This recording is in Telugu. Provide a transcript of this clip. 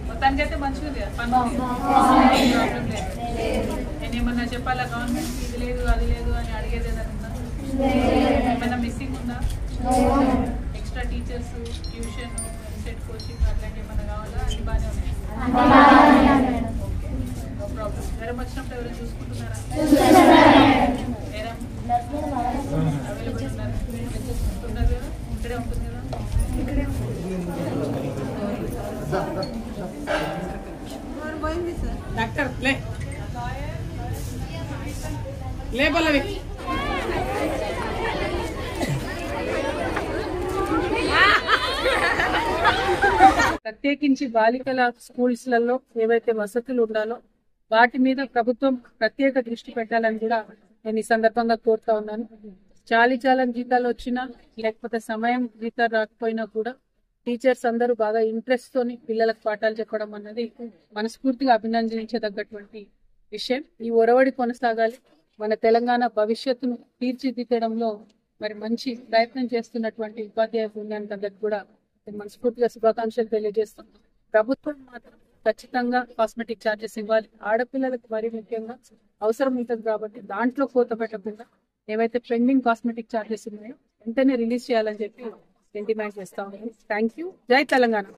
మొత్తానికైతే మంచిగా ఉంది ప్రాబ్లం లేదు. నేనేమన్నా చెప్పాలా గవర్నమెంట్ ఇది లేదు అది లేదు అని అడిగేది ఏదన్నా ఏమైనా మిస్సింగ్ ఉందా? Extra teachers, tuition, set coaching అట్లాంటి ఏమైనా కావాలా? అది బాగానే ఉన్నాయి. No problem. జ్వరం వచ్చినప్పుడు ఎవరైనా చూసుకుంటున్నారా? అవైలబుల్ ఉన్నారు కదా? ఇక్కడే ఉంటుంది కదా? డాక్టర్ లే పల్లవి. ప్రత్యేకించి బాలికల స్కూల్స్లలో ఏవైతే వసతులు ఉండాలో వాటి మీద ప్రభుత్వం ప్రత్యేక దృష్టి పెట్టాలని కూడా నేను ఈ సందర్భంగా కోరుతా ఉన్నాను. చాలీచాలని జీతాలు వచ్చినా లేకపోతే సమయం జీతాలు రాకపోయినా కూడా టీచర్స్ అందరూ బాగా ఇంట్రెస్ట్ తోని పిల్లలకు పాఠాలు చెప్పడం అన్నది మనస్ఫూర్తిగా అభినందించదగ్గటువంటి విషయం. ఈ ఒరవడి కొనసాగాలి. మన తెలంగాణ భవిష్యత్తును తీర్చిదిద్దడంలో మరి మంచి ప్రయత్నం చేస్తున్నటువంటి ఉపాధ్యాయ బృందానికి అందరికి కూడా మనస్ఫూర్తిగా శుభాకాంక్షలు తెలియజేస్తున్నాం. ప్రభుత్వం మాత్రం ఖచ్చితంగా కాస్మెటిక్ ఛార్జెస్ ఇవ్వాలి. ఆడపిల్లలకు మరీ ముఖ్యంగా అవసరం ఉంటుంది కాబట్టి దాంట్లో కోత పెట్టకుండా ఏవైతే పెండింగ్ కాస్మెటిక్ ఛార్జెస్ ఉన్నాయో వెంటనే రిలీజ్ చేయాలని చెప్పి నేను డిమాండ్ చేస్తా ఉన్నాను. Thank you. జై తెలంగాణ.